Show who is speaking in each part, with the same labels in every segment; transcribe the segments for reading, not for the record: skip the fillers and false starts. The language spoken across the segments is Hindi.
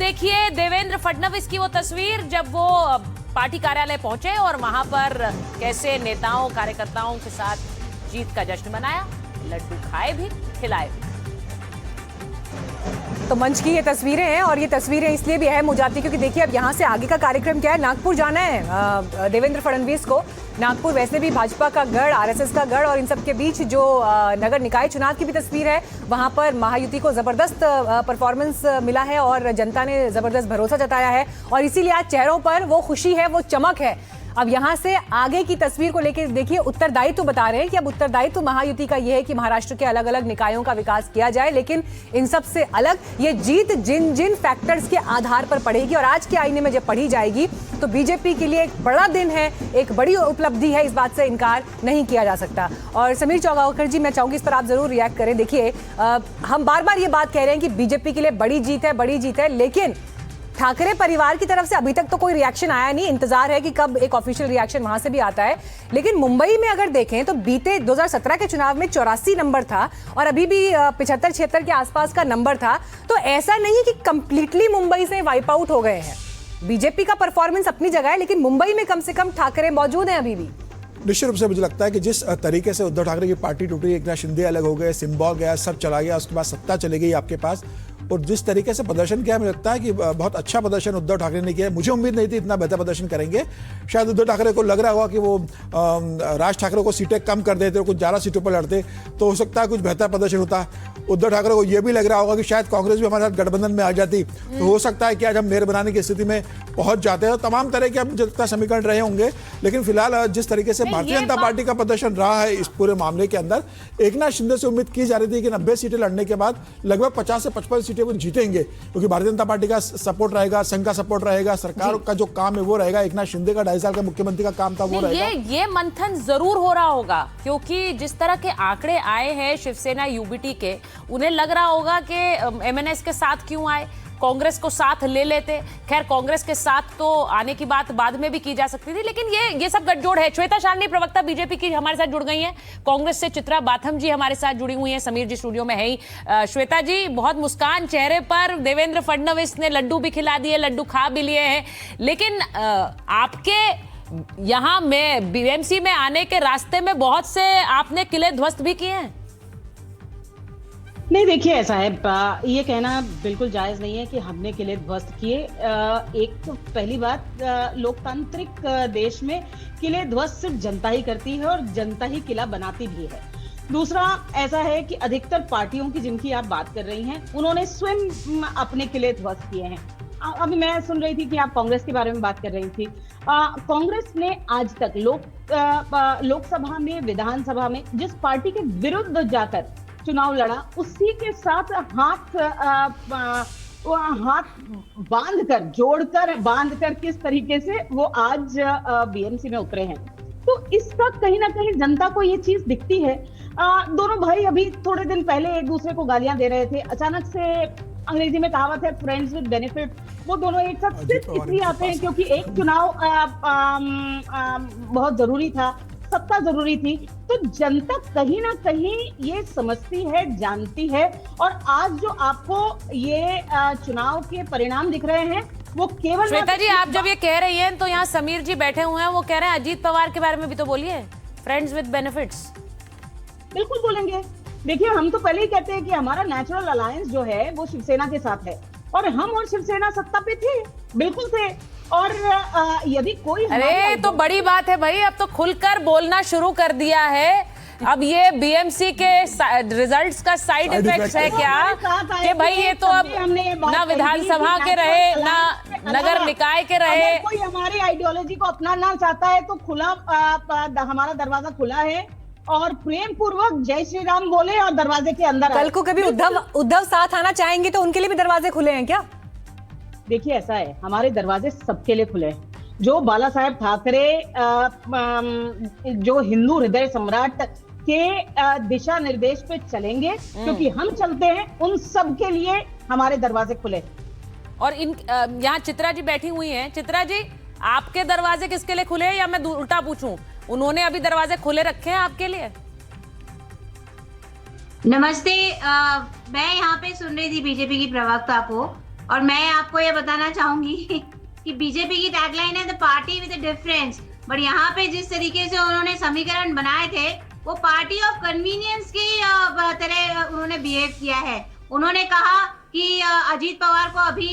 Speaker 1: देखिए देवेंद्र फडणवीस की वो तस्वीर जब वो पार्टी कार्यालय पहुंचे और वहां पर कैसे नेताओं कार्यकर्ताओं के साथ जीत का जश्न मनाया, लड्डू खाए भी खिलाए भी।
Speaker 2: तो मंच की ये तस्वीरें हैं और ये तस्वीरें इसलिए भी अहम हो जाती है क्योंकि देखिए अब यहाँ से आगे का कार्यक्रम क्या है। नागपुर जाना है देवेंद्र फडणवीस को। नागपुर वैसे भी भाजपा का गढ़, आरएसएस का गढ़, और इन सब के बीच जो नगर निकाय चुनाव की भी तस्वीर है, वहाँ पर महायुति को जबरदस्त परफॉर्मेंस मिला है और जनता ने जबरदस्त भरोसा जताया है और इसीलिए आज चेहरों पर वो खुशी है, वो चमक है। अब यहाँ से आगे की तस्वीर को लेकर देखिए उत्तरदायित्व बता रहे हैं कि अब उत्तरदायित्व महायुति का यह है कि महाराष्ट्र के अलग अलग निकायों का विकास किया जाए, लेकिन इन सब से अलग ये जीत जिन जिन फैक्टर्स के आधार पर पड़ेगी और आज के आईने में जब पढ़ी जाएगी तो बीजेपी के लिए एक बड़ा दिन है, एक बड़ी उपलब्धि है, इस बात से इनकार नहीं किया जा सकता। और समीर चौगावकर जी, मैं चाहूंगी इस पर आप जरूर रिएक्ट करें। देखिए हम बार बार ये बात कह रहे हैं कि बीजेपी के लिए बड़ी जीत है, बड़ी जीत है, लेकिन ठाकरे परिवार की तरफ से अभी तक तो कोई रिएक्शन आया नहीं। इंतजार है कि कब एक ऑफिशियल रिएक्शन वहां से भी आता है। लेकिन मुंबई में अगर देखें तो बीते 2017 के चुनाव में 84 नंबर था और अभी भी 75-76 के आसपास का नंबर था। तो ऐसा नहीं कि कंप्लीटली मुंबई से वाइप आउट हो गए हैं। बीजेपी का परफॉर्मेंस अपनी जगह है, लेकिन मुंबई में कम से कम ठाकरे मौजूद हैं अभी भी।
Speaker 3: निश्चित रूप से मुझे लगता है कि जिस तरीके से उद्धव ठाकरे की पार्टी टूटी, एकनाथ शिंदे अलग हो गए, सिंबॉल गया, सब चला गया, उसके बाद सत्ता चली गई आपके पास, और जिस तरीके से प्रदर्शन किया, मुझे लगता है कि बहुत अच्छा प्रदर्शन उद्धव ठाकरे ने किया। मुझे उम्मीद नहीं थी इतना बेहतर प्रदर्शन करेंगे। शायद उद्धव ठाकरे को लग रहा होगा कि वो राज ठाकरे को सीटें कम कर देते और कुछ ज़्यादा सीटों पर लड़ते तो हो सकता है कुछ बेहतर प्रदर्शन होता। उद्धव ठाकरे को यह भी लग रहा होगा कि शायद कांग्रेस भी हमारे साथ गठबंधन में आ जाती तो हो सकता है कि आज हम मेयर बनाने की स्थिति में पहुंच जाते हैं। तमाम तरह के मुझे लगता है समीकरण रहे होंगे, लेकिन फिलहाल जिस तरीके से भारतीय जनता पार्टी का प्रदर्शन रहा है इस पूरे मामले के अंदर, एकनाथ शिंदे से उम्मीद की जा रही थी कि 90 सीटें लड़ने के बाद लगभग 50 से 55 सीटें वो जीतेंगे, क्योंकि भारतीय जनता पार्टी का सपोर्ट रहेगा, संघ का सपोर्ट रहेगा, सरकार का जो काम है वो रहेगा, एकनाथ शिंदे का 2.5 साल का मुख्यमंत्री का काम था वो रहेगा।
Speaker 1: ये मंथन जरूर हो रहा होगा, क्योंकि जिस तरह के आंकड़े आए हैं शिवसेना यूबीटी के, उन्हें लग रहा होगा कि एमएनएस के साथ क्यों आए, कांग्रेस को साथ ले लेते। खैर कांग्रेस के साथ तो आने की बात बाद में भी की जा सकती थी, लेकिन ये सब गठजोड़ है। श्वेता शालिनी प्रवक्ता बीजेपी की हमारे साथ जुड़ गई हैं, कांग्रेस से चित्रा बाथम जी हमारे साथ जुड़ी हुई हैं, समीर जी स्टूडियो में है ही। श्वेता जी, बहुत मुस्कान चेहरे पर, देवेंद्र फडणवीस ने लड्डू भी खिला दिए, लड्डू खा भी लिए हैं, लेकिन आपके यहाँ में बीएमसी में आने के रास्ते में बहुत से आपने किले ध्वस्त भी किए हैं।
Speaker 4: नहीं, देखिए ऐसा है, ये कहना बिल्कुल जायज नहीं है कि हमने किले ध्वस्त किए। एक तो पहली बात, लोकतांत्रिक देश में किले ध्वस्त सिर्फ जनता ही करती है और जनता ही किला बनाती भी है। दूसरा ऐसा है कि अधिकतर पार्टियों की जिनकी आप बात कर रही हैं, उन्होंने स्वयं अपने किले ध्वस्त किए हैं। अभी मैं सुन रही थी कि आप कांग्रेस के बारे में बात कर रही थी। कांग्रेस ने आज तक लोकसभा में, विधानसभा में जिस पार्टी के विरुद्ध जाकर चुनाव लड़ा, उसी के साथ हाथ बांधकर, जोड़कर बांधकर किस तरीके से वो आज बीएमसी में उतरे हैं, तो इसका कहीं ना कहीं जनता को ये चीज दिखती है। दोनों भाई अभी थोड़े दिन पहले एक दूसरे को गालियां दे रहे थे, अचानक से अंग्रेजी में कहावत है फ्रेंड्स विद बेनिफिट, वो दोनों एक साथ सिर्फ इसलिए आते हैं क्योंकि एक चुनाव बहुत जरूरी था, सत्ता जरूरी थी। तो जनता कहीं ना कहीं ये समझती है, जानती है, और आज जो आपको ये चुनाव के परिणाम दिख रहे हैं वो केवल।
Speaker 1: श्वेता जी, आप जब ये कह रही हैं तो यहाँ समीर जी बैठे हुए हैं, वो कह रहे हैं अजीत पवार के बारे में भी तो बोलिए, फ्रेंड्स विद बेनिफिट्स।
Speaker 4: बिल्कुल बोलेंगे। देखिए, हम तो पहले ही कहते हैं कि हमारा नेचुरल अलायंस जो है वो शिवसेना के साथ है, और हम और शिवसेना सत्ता पे थे, बिल्कुल थे। और यदि कोई,
Speaker 1: अरे तो बड़ी बात है भाई, अब तो खुलकर बोलना शुरू कर दिया है। अब ये बीएमसी के रिजल्ट्स का साइड इफेक्ट है क्या कि भाई ये तो अब ना विधानसभा के रहे, ना नगर निकाय के रहे।
Speaker 4: कोई हमारी आइडियोलॉजी को अपनाना चाहता है तो खुला, हमारा दरवाजा खुला है, और प्रेम पूर्वक जय श्री राम बोले और दरवाजे के अंदर।
Speaker 2: कल को कभी उद्धव साथ आना चाहेंगे तो उनके लिए भी दरवाजे खुले हैं क्या?
Speaker 4: देखिए ऐसा है, हमारे दरवाजे सबके लिए खुले हैं। जो बाला साहेब ठाकरे, जो हिंदू हृदय सम्राट के दिशा निर्देश पे चलेंगे, क्योंकि हम चलते हैं, उन सब के लिए हमारे दरवाजे खुले।
Speaker 1: और इन यहाँ चित्रा जी बैठी हुई हैं। चित्रा जी, आपके दरवाजे किसके लिए खुले हैं, या मैं उल्टा पूछूं, उन्होंने अभी दरवाजे खुले रखे हैं आपके लिए?
Speaker 5: नमस्ते, मैं यहाँ पे सुन रही थी बीजेपी की प्रवक्ता को, और मैं आपको ये बताना चाहूंगी कि बीजेपी की टैगलाइन है the party with a difference, but यहाँ पे जिस तरीके से उन्होंने समीकरण बनाए थे वो पार्टी ऑफ कन्वीनियंस की तरह उन्होंने बिहेव किया है। उन्होंने कहा कि अजीत पवार को अभी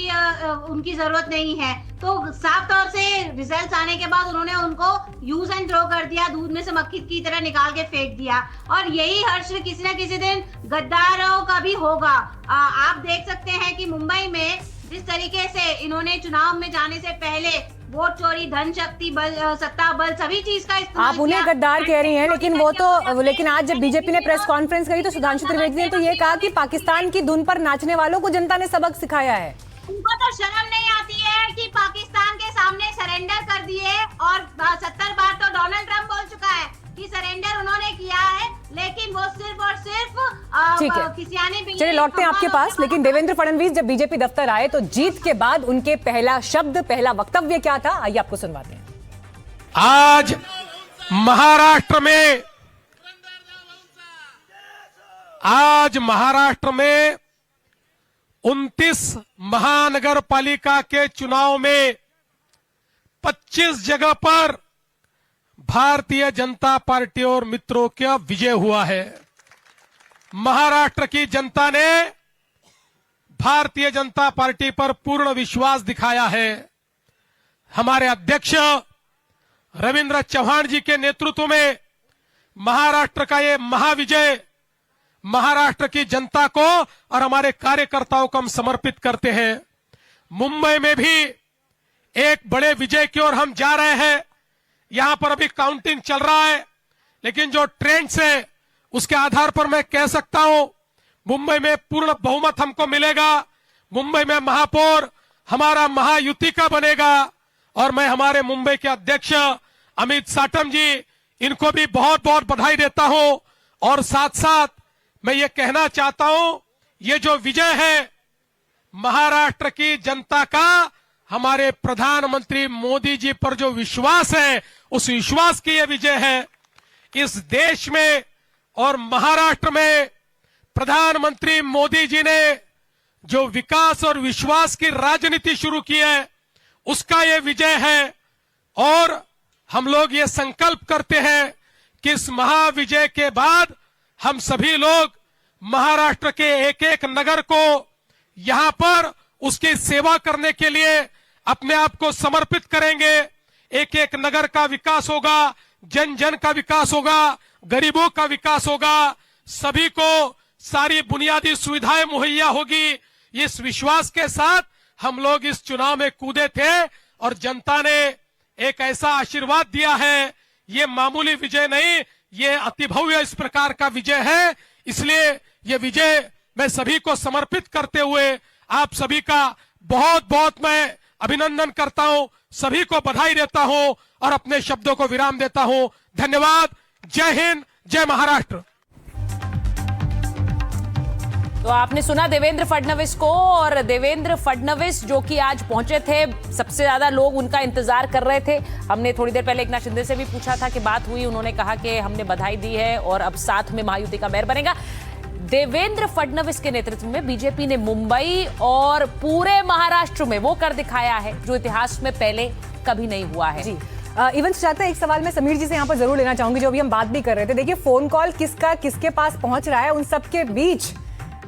Speaker 5: उनकी जरूरत नहीं है, तो साफ तौर से रिजल्ट्स आने के बाद उन्होंने उनको यूज एंड थ्रो कर दिया, दूध में से मक्खी की तरह निकाल के फेंक दिया। और यही हर्ष किसी न किसी दिन गद्दारों का भी होगा। आप देख सकते हैं कि मुंबई में जिस तरीके से इन्होंने चुनाव में जाने से पहले वोट चोरी, धन शक्ति बल, सत्ता बल, सभी चीज का इस्तेमाल
Speaker 2: आप उन्हें
Speaker 5: किया।
Speaker 2: गद्दार कह रही हैं, लेकिन आज जब बीजेपी ने प्रेस कॉन्फ्रेंस करी तो सुधांशु त्रिवेदी ने तो ये कहा कि पाकिस्तान की धुन पर नाचने वालों को जनता ने सबक सिखाया है।
Speaker 5: उनको तो शर्म नहीं आती है कि पाकिस्तान के सामने सरेंडर कर दिए, और 70 बार तो डोनाल्ड ट्रंप बोल चुका है कि सरेंडर उन्होंने किया है, लेकिन वो सिर्फ और सिर्फ
Speaker 2: ठीक है, चलिए लौटते हैं आपके पास। लेकिन देवेंद्र फडणवीस जब बीजेपी दफ्तर आए तो जीत के बाद उनके पहला शब्द, पहला वक्तव्य क्या था, आइए आपको सुनवाते हैं।
Speaker 6: आज महाराष्ट्र में 29 महानगर पालिका के चुनाव में 25 जगह पर भारतीय जनता पार्टी और मित्रों का विजय हुआ है। महाराष्ट्र की जनता ने भारतीय जनता पार्टी पर पूर्ण विश्वास दिखाया है। हमारे अध्यक्ष रविंद्र चौहान जी के नेतृत्व में महाराष्ट्र का ये महाविजय महाराष्ट्र की जनता को और हमारे कार्यकर्ताओं को हम समर्पित करते हैं। मुंबई में भी एक बड़े विजय की ओर हम जा रहे हैं। यहां पर अभी काउंटिंग चल रहा है, लेकिन जो ट्रेंड्स है उसके आधार पर मैं कह सकता हूं मुंबई में पूर्ण बहुमत हमको मिलेगा। मुंबई में महापौर हमारा महायुति का बनेगा, और मैं हमारे मुंबई के अध्यक्ष अमित साटम जी, इनको भी बहुत बहुत बधाई देता हूं। और साथ साथ मैं ये कहना चाहता हूं, ये जो विजय है महाराष्ट्र की जनता का हमारे प्रधानमंत्री मोदी जी पर जो विश्वास है, उस विश्वास की यह विजय है। इस देश में और महाराष्ट्र में प्रधानमंत्री मोदी जी ने जो विकास और विश्वास की राजनीति शुरू की है, उसका यह विजय है। और हम लोग ये संकल्प करते हैं कि इस महाविजय के बाद हम सभी लोग महाराष्ट्र के एक एक नगर को यहां पर उसकी सेवा करने के लिए अपने आप को समर्पित करेंगे। एक एक नगर का विकास होगा, जन जन का विकास होगा, गरीबों का विकास होगा, सभी को सारी बुनियादी सुविधाएं मुहैया होगी। इस विश्वास के साथ हम लोग इस चुनाव में कूदे थे और जनता ने एक ऐसा आशीर्वाद दिया है। ये मामूली विजय नहीं, ये अतिभव्य इस प्रकार का विजय है। इसलिए ये विजय मैं सभी को समर्पित करते हुए आप सभी का बहुत बहुत मैं अभिनंदन करता हूं, सभी को बधाई देता हूं और अपने शब्दों को विराम देता हूं। धन्यवाद। जय हिंद, जय महाराष्ट्र।
Speaker 1: तो आपने सुना देवेंद्र फडणवीस को, और देवेंद्र फडणवीस जो कि आज पहुंचे थे, सबसे ज्यादा लोग उनका इंतजार कर रहे थे। हमने थोड़ी देर पहले एकनाथ शिंदे से भी पूछा था कि बात हुई, उन्होंने कहा कि हमने बधाई दी है और अब साथ में महायुति का मेयर बनेगा। देवेंद्र फडणवीस के नेतृत्व में बीजेपी ने मुंबई और पूरे महाराष्ट्र में वो कर दिखाया है जो इतिहास में पहले कभी नहीं हुआ है।
Speaker 2: जी इवन चाहते हैं, एक सवाल मैं समीर जी से यहाँ पर जरूर लेना चाहूंगी, जो अभी हम बात भी कर रहे थे। देखिए फोन कॉल किसका किसके पास पहुंच रहा है, उन सबके बीच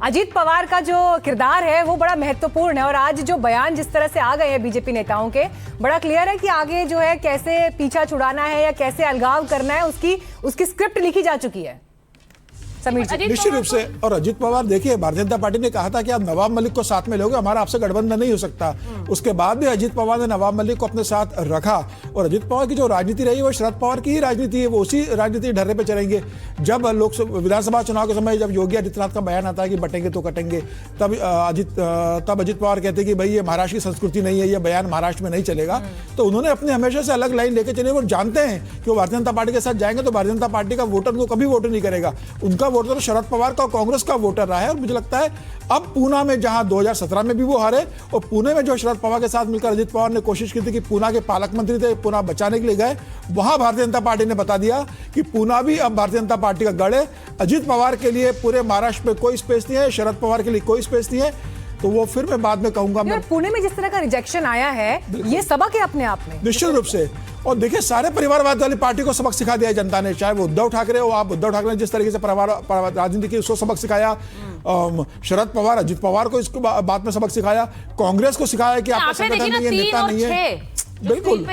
Speaker 2: अजीत पवार का जो किरदार है वो बड़ा महत्वपूर्ण है। और आज जो बयान जिस तरह से आ गए हैं बीजेपी नेताओं के, बड़ा क्लियर है कि आगे जो है कैसे पीछा छुड़ाना है या कैसे अलगाव करना है, उसकी स्क्रिप्ट लिखी जा चुकी है। समीर जी।
Speaker 3: निश्चित रूप से। और अजीत पवार देखिए, भारतीय जनता पार्टी ने कहा था कि आप नवाब मलिक को साथ में लोगे, हमारा आपसे गठबंधन नहीं हो सकता। उसके बाद भी अजीत पवार ने नवाब मलिक को अपने साथ रखा। और अजीत पवार की जो राजनीति रही वो शरद पवार की ही राजनीति है, वो उसी राजनीति ढर्रे पे चलेंगे। जब लोकसभा विधानसभा चुनाव के समय जब योगी आदित्यनाथ का बयान आता है कि बटेंगे तो कटेंगे, तब अजीत पवार कहते हैं कि भाई ये महाराष्ट्र की संस्कृति नहीं है, ये बयान महाराष्ट्र में नहीं चलेगा। तो उन्होंने अपने हमेशा से अलग लाइन लेके चले। वो जानते हैं कि वो भारतीय जनता पार्टी के साथ जाएंगे तो भारतीय जनता पार्टी का वोटर उनको कभी वोट नहीं करेगा। उनका वोटर शरद पवार का कांग्रेस का वोटर रहा है। और मुझे लगता है अब पूना में, जहां 2017 में भी वो हारे, और पुणे में जो शरद पवार के साथ मिलकर अजीत पवार ने कोशिश की थी कि पूना के पालक मंत्री थे, पूना बचाने के लिए गए, वहां भारतीय जनता पार्टी ने बता दिया कि पूना भी अब भारतीय जनता पार्टी का गढ़ है। अजीत पवार के लिए पूरे महाराष्ट्र में कोई स्पेस नहीं है, शरद पवार के लिए कोई स्पेस नहीं है। तो वो फिर मैं बाद में कहूंगा।
Speaker 2: और पुणे में जिस तरह का रिजेक्शन आया है, ये सबक है अपने आप में
Speaker 3: निश्चित रूप से। और देखिए, सारे परिवारवाद वाली पार्टी को सबक सिखा दिया है जनता ने, चाहे वो उद्धव ठाकरे हो। आप उद्धव ठाकरे ने जिस तरीके से परिवार राजनीति की उसको सबक सिखाया, शरद पवार, अजित पवार को इसको बाद में सबक सिखाया, कांग्रेस को सिखाया कि आपका
Speaker 1: आंकड़े देखिए
Speaker 3: संगठन
Speaker 1: ना,
Speaker 3: नहीं है,
Speaker 1: 3
Speaker 3: नेता
Speaker 1: और
Speaker 3: नहीं है।
Speaker 1: 6
Speaker 3: बिल्कुल।